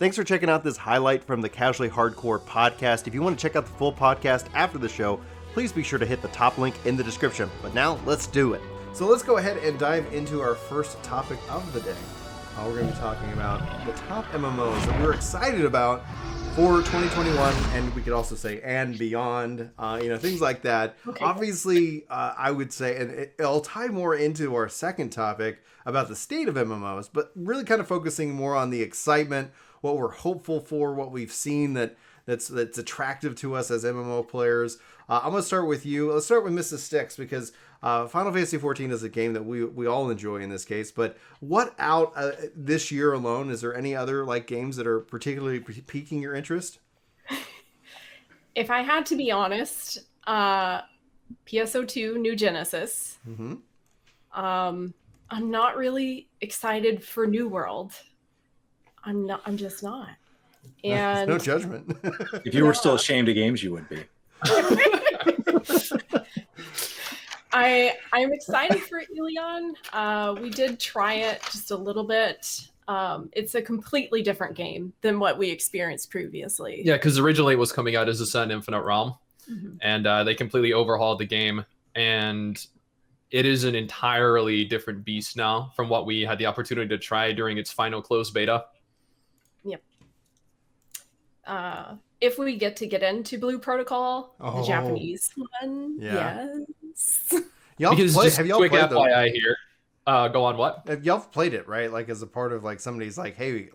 Thanks for checking out this highlight from the Casually Hardcore podcast. If you want to check out the full podcast after the show, please be sure to hit the top link in the description. But now, let's do it. So let's go ahead and dive into our first topic of the day. We're going to be talking about the top MMOs that we're excited about for 2021, and we could also say and beyond, things like that. Okay. Obviously, I would say, and it'll tie more into our second topic about the state of MMOs, but really kind of focusing more on the excitement, what we're hopeful for, what we've seen that's attractive to us as MMO players. I'm going to start with you. Let's start with Mrs. Sticks, because Final Fantasy XIV is a game that we all enjoy in this case. But what out this year alone? Is there any other games that are particularly piquing your interest? If I had to be honest, PSO2 New Genesis. Mm-hmm. I'm not really excited for New World. I'm I'm not. And no judgment. If you were still ashamed of games, you would be. I'm excited for Ilion. We did try it just a little bit. It's a completely different game than what we experienced previously. Yeah, because originally it was coming out as a Sun Infinite Realm, and they completely overhauled the game, and it is an entirely different beast now from what we had the opportunity to try during its final closed beta. Yep. If we get into Blue Protocol, the Japanese one, yes. Because just have y'all quick played FYI here. Go on, what? Y'all played it, right? As a part of somebody's hey,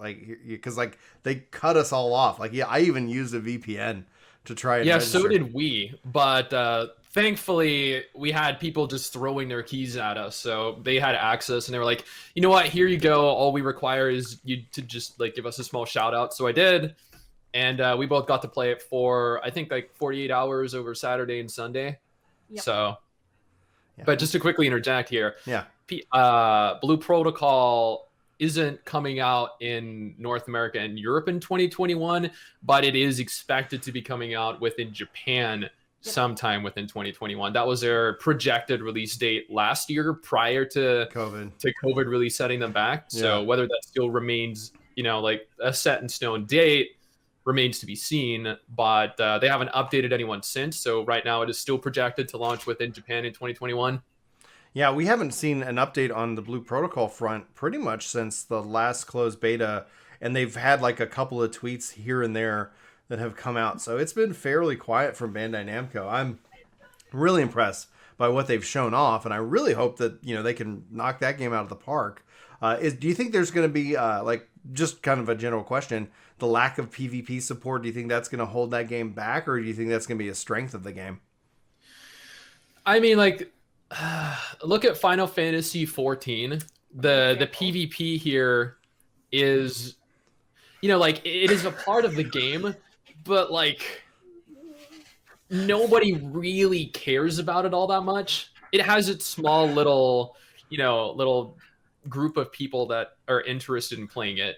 because they cut us all off. I even used a VPN to try and register. So did we. But thankfully, we had people just throwing their keys at us. So they had access and they were like, you know what? Here you go. All we require is you to just give us a small shout out. So I did. And we both got to play it for, I think, 48 hours over Saturday and Sunday. Yep. So, yeah. But just to quickly interject here. Yeah. Blue Protocol isn't coming out in North America and Europe in 2021, but it is expected to be coming out within Japan sometime within 2021. That was their projected release date last year prior to COVID really setting them back. Yeah. So whether that still remains, a set in stone date remains to be seen, but they haven't updated anyone since. So right now it is still projected to launch within Japan in 2021. Yeah, we haven't seen an update on the Blue Protocol front pretty much since the last closed beta, and they've had a couple of tweets here and there that have come out. So it's been fairly quiet from Bandai Namco. I'm really impressed by what they've shown off, and I really hope that they can knock that game out of the park. Do you think there's going to be just kind of a general question, the lack of PvP support, do you think that's going to hold that game back, or do you think that's going to be a strength of the game? I mean, look at Final Fantasy XIV. The PvP here is, it is a part of the game, but nobody really cares about it all that much. It has its small little group of people that are interested in playing it.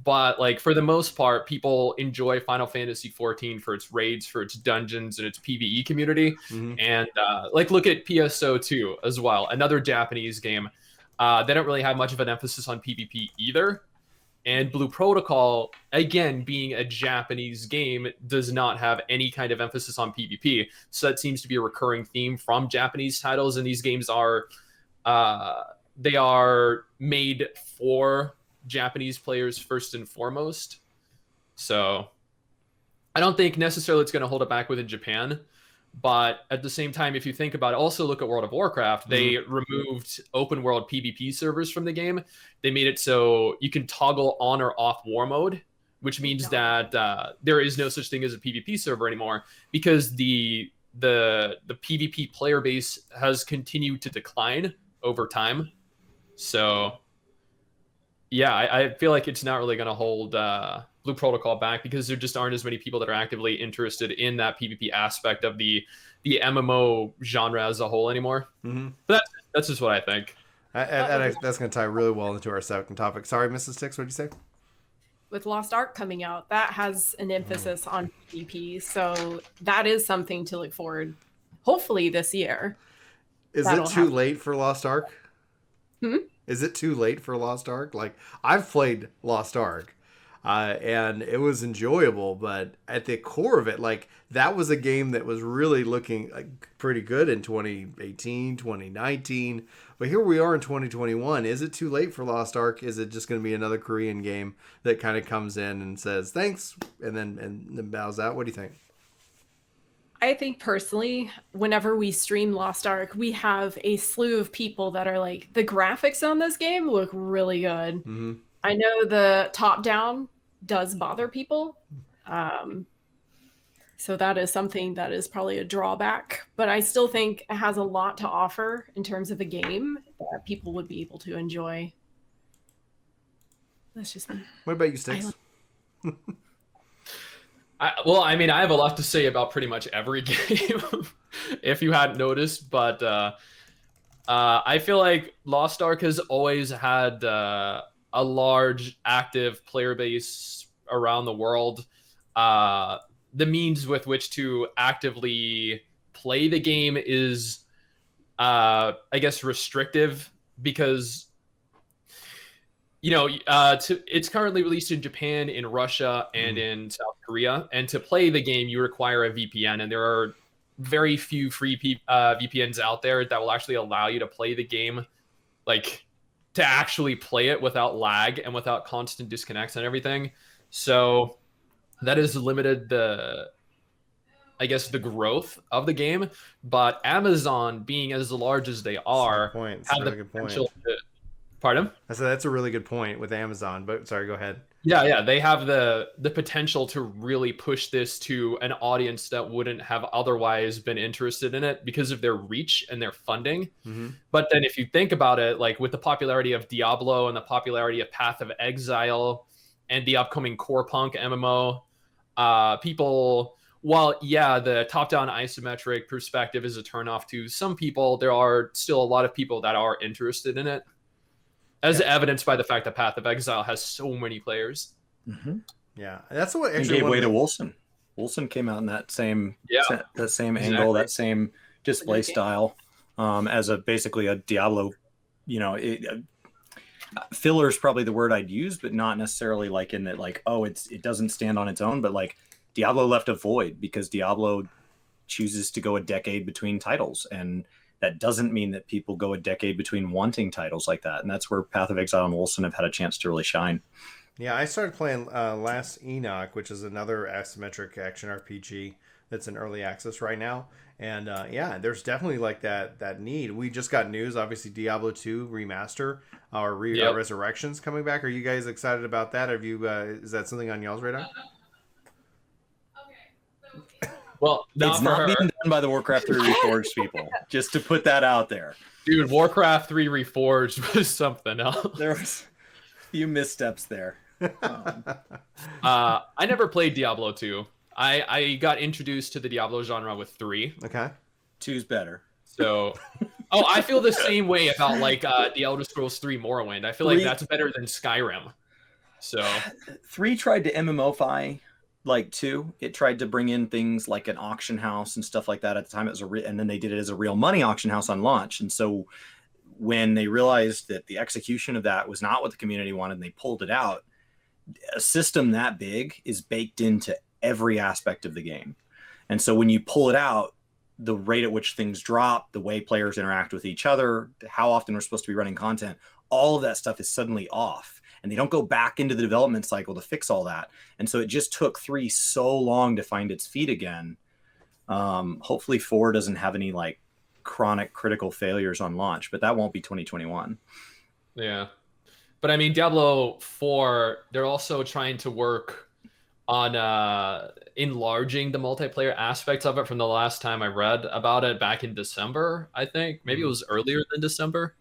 But for the most part, people enjoy Final Fantasy XIV for its raids, for its dungeons, and its PvE community. Mm-hmm. And look at PSO2 as well, another Japanese game. They don't really have much of an emphasis on PvP either. And Blue Protocol, again, being a Japanese game, does not have any kind of emphasis on PvP. So that seems to be a recurring theme from Japanese titles. And these games are they are made for Japanese players first and foremost. So I don't think necessarily it's going to hold it back within Japan. But at the same time, if you think about it, also look at World of Warcraft. They removed open world PvP servers from the game. They made it so you can toggle on or off war mode, which means that there is no such thing as a PvP server anymore, because the PvP player base has continued to decline over time. So yeah, I feel like it's not really going to hold Blue Protocol back, because there just aren't as many people that are actively interested in that PvP aspect of the MMO genre as a whole anymore. Mm-hmm. But that's just what I think. That's going to tie really well into our second topic. Sorry, Mrs. Tix, what did you say? With Lost Ark coming out, that has an emphasis on PvP, so that is something to look forward, hopefully this year. Is it too late for Lost Ark? Is it too late for Lost Ark? I've played Lost Ark. and it was enjoyable. But at the core of it, like, that was a game that was really looking like pretty good in 2018, 2019. But here we are in 2021. Is it too late for Lost Ark? Is it just going to be another Korean game that kind of comes in and says thanks and then bows out? What do you think? I think personally, whenever we stream Lost Ark, we have a slew of people that are like, the graphics on this game look really good. Mm-hmm. I know the top down does bother people. So that is something that is probably a drawback, but I still think it has a lot to offer in terms of a game that people would be able to enjoy. That's just me. What about you, Sticks? Well, I mean, I have a lot to say about pretty much every game, if you hadn't noticed, but I feel like Lost Ark has always had a large active player base around the world. The means with which to actively play the game is, I guess, restrictive because, it's currently released in Japan, in Russia, and in South Korea. And to play the game, you require a VPN, and there are very few free VPNs out there that will actually allow you to play the game, like to actually play it without lag and without constant disconnects and everything. So that has limited the growth of the game. But Amazon, being as large as they are, have the potential to... Pardon? I said that's a really good point with Amazon, but sorry, go ahead. Yeah, they have the potential to really push this to an audience that wouldn't have otherwise been interested in it because of their reach and their funding. Mm-hmm. But then if you think about it, like with the popularity of Diablo and the popularity of Path of Exile and the upcoming Core Punk MMO, people, while the top-down isometric perspective is a turnoff to some people, there are still a lot of people that are interested in it, as evidenced by the fact that Path of Exile has so many players. Mm-hmm. Yeah, that's what actually gave way to Wolcen. Wolcen came out in that same angle, that same display style, as basically a Diablo. Filler is probably the word I'd use, but not necessarily like in that, like, oh, it doesn't stand on its own, but like Diablo left a void because Diablo chooses to go a decade between titles, and that doesn't mean that people go a decade between wanting titles like that. And that's where Path of Exile and Wolcen have had a chance to really shine. Yeah, I started playing Last Enoch, which is another asymmetric action RPG that's in early access right now. And there's definitely like that need. We just got news, obviously, Diablo 2 remaster or Resurrection's coming back. Are you guys excited about that? Have you? Is that something on y'all's radar? Well, it's not being done by the Warcraft 3 Reforged people. Just to put that out there. Dude, Warcraft 3 Reforged was something else. There was a few missteps there. I never played Diablo 2. I got introduced to the Diablo genre with 3. Okay. 2's better. So, I feel the same way about like the Elder Scrolls 3 Morrowind. I feel like that's better than Skyrim. So 3 tried to MMOfy like 2. It tried to bring in things like an auction house and stuff like that. At the time it was and then they did it as a real money auction house on launch. And so when they realized that the execution of that was not what the community wanted and they pulled it out, a system that big is baked into every aspect of the game. And so when you pull it out, the rate at which things drop, the way players interact with each other, how often we're supposed to be running content, all of that stuff is suddenly off. And they don't go back into the development cycle to fix all that. And so it just took 3 so long to find its feet again. Hopefully 4 doesn't have any like chronic critical failures on launch, but that won't be 2021. Yeah. But I mean, Diablo 4, they're also trying to work on enlarging the multiplayer aspects of it from the last time I read about it back in December, I think. Maybe it was earlier than December.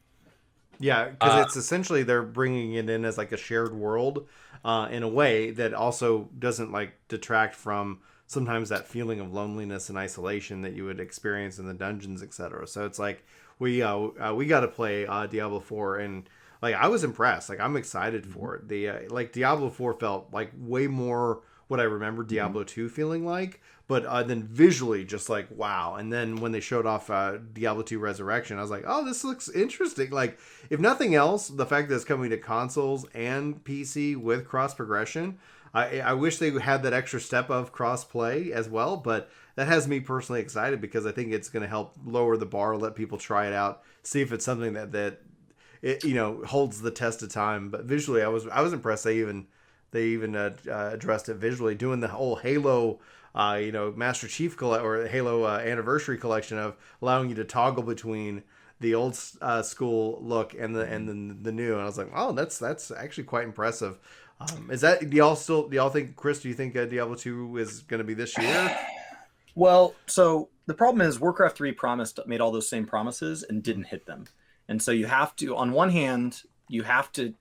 Yeah, because it's essentially they're bringing it in as like a shared world in a way that also doesn't like detract from sometimes that feeling of loneliness and isolation that you would experience in the dungeons, etc. So it's like we got to play Diablo 4, and like I was impressed. Like I'm excited for it. The like Diablo 4 felt like way more what I remember Diablo 2 feeling like, but then visually just like, wow. And then when they showed off Diablo 2 Resurrection, I was like, oh, this looks interesting. Like, if nothing else, the fact that it's coming to consoles and PC with cross progression, I wish they had that extra step of cross play as well, but that has me personally excited because I think it's going to help lower the bar, let people try it out, see if it's something that it, you know, holds the test of time. But visually, I was impressed. They even addressed it visually, doing the whole Halo, Master Chief or Halo Anniversary collection of allowing you to toggle between the old school look and the new. And I was like, oh, that's actually quite impressive. Is that do y'all think, Chris? Do you think Diablo 2 is going to be this year? Well, so the problem is Warcraft 3 made all those same promises and didn't hit them. And so you have to, on one hand, you have to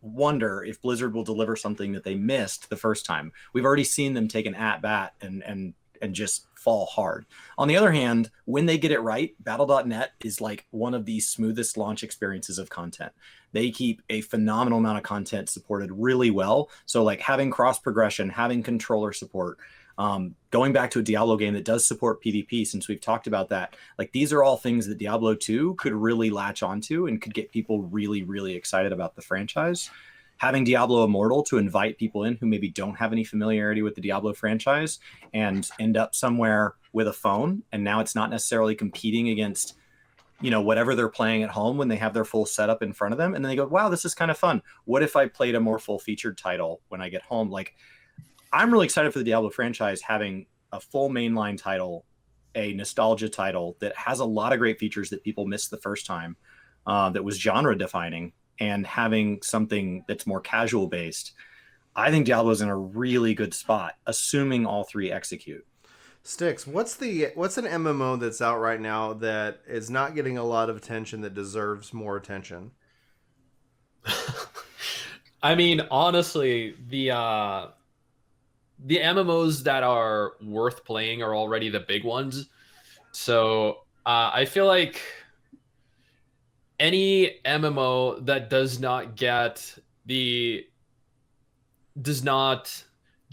wonder if Blizzard will deliver something that they missed the first time. We've already seen them take an at-bat and just fall hard. On the other hand, when they get it right, Battle.net is like one of the smoothest launch experiences of content. They keep a phenomenal amount of content supported really well. So like having cross progression, having controller support, going back to a Diablo game that does support PvP, since we've talked about that, like these are all things that Diablo 2 could really latch onto and could get people really, really excited about the franchise. Having Diablo Immortal to invite people in who maybe don't have any familiarity with the Diablo franchise and end up somewhere with a phone, and now it's not necessarily competing against, whatever they're playing at home when they have their full setup in front of them, and then they go, wow, this is kind of fun. What if I played a more full-featured title when I get home? Like, I'm really excited for the Diablo franchise having a full mainline title, a nostalgia title that has a lot of great features that people missed the first time, that was genre defining, and having something that's more casual based. I think Diablo's in a really good spot, assuming all three execute. Styx, what's an MMO that's out right now that is not getting a lot of attention that deserves more attention? I mean, honestly, the MMOs that are worth playing are already the big ones. So I feel like any MMO that does not get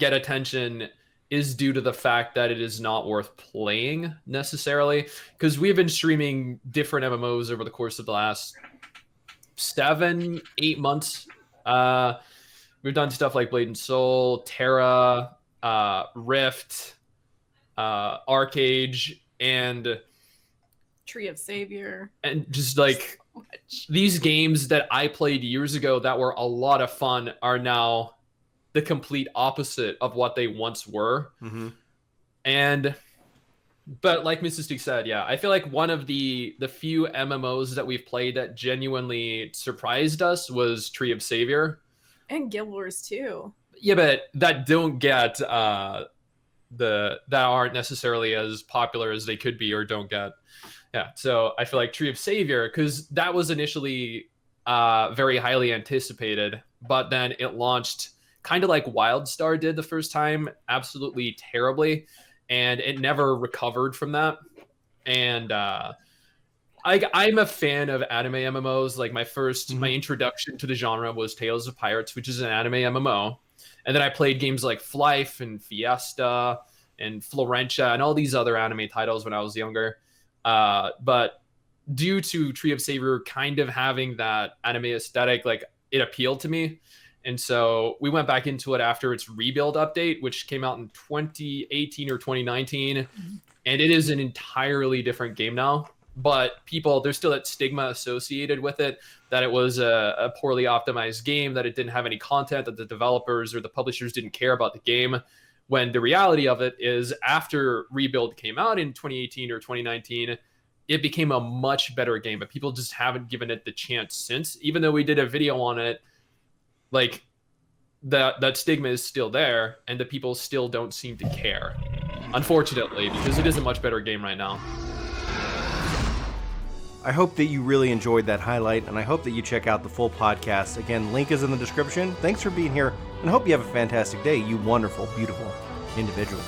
attention is due to the fact that it is not worth playing necessarily, because we've been streaming different MMOs over the course of the last 7-8 months. We've done stuff like Blade and Soul, Terra, Rift, Arcage, and Tree of Savior, and just like these games that I played years ago that were a lot of fun are now the complete opposite of what they once were. Mm-hmm. But like Mrs. Duke said, yeah, I feel like one of the few MMOs that we've played that genuinely surprised us was Tree of Savior. And Guild Wars 2. Yeah, but that don't get that aren't necessarily as popular as they could be or don't get. Yeah, so I feel like Tree of Savior, because that was initially very highly anticipated, but then it launched kind of like WildStar did the first time, absolutely terribly, and it never recovered from that. And I'm a fan of anime MMOs. Like my introduction to the genre was Tales of Pirates, which is an anime MMO. And then I played games like Flife and Fiesta and Florentia and all these other anime titles when I was younger. But due to Tree of Savior kind of having that anime aesthetic, like it appealed to me. And so we went back into it after its rebuild update, which came out in 2018 or 2019. And it is an entirely different game now. But there's still that stigma associated with it, that it was a poorly optimized game, that it didn't have any content, that the developers or the publishers didn't care about the game. When the reality of it is, after Rebuild came out in 2018 or 2019, it became a much better game, but people just haven't given it the chance since. Even though we did a video on it, like that stigma is still there, and the people still don't seem to care, unfortunately, because it is a much better game right now. I hope that you really enjoyed that highlight, and I hope that you check out the full podcast. Again, link is in the description. Thanks for being here, and I hope you have a fantastic day, you wonderful, beautiful individual.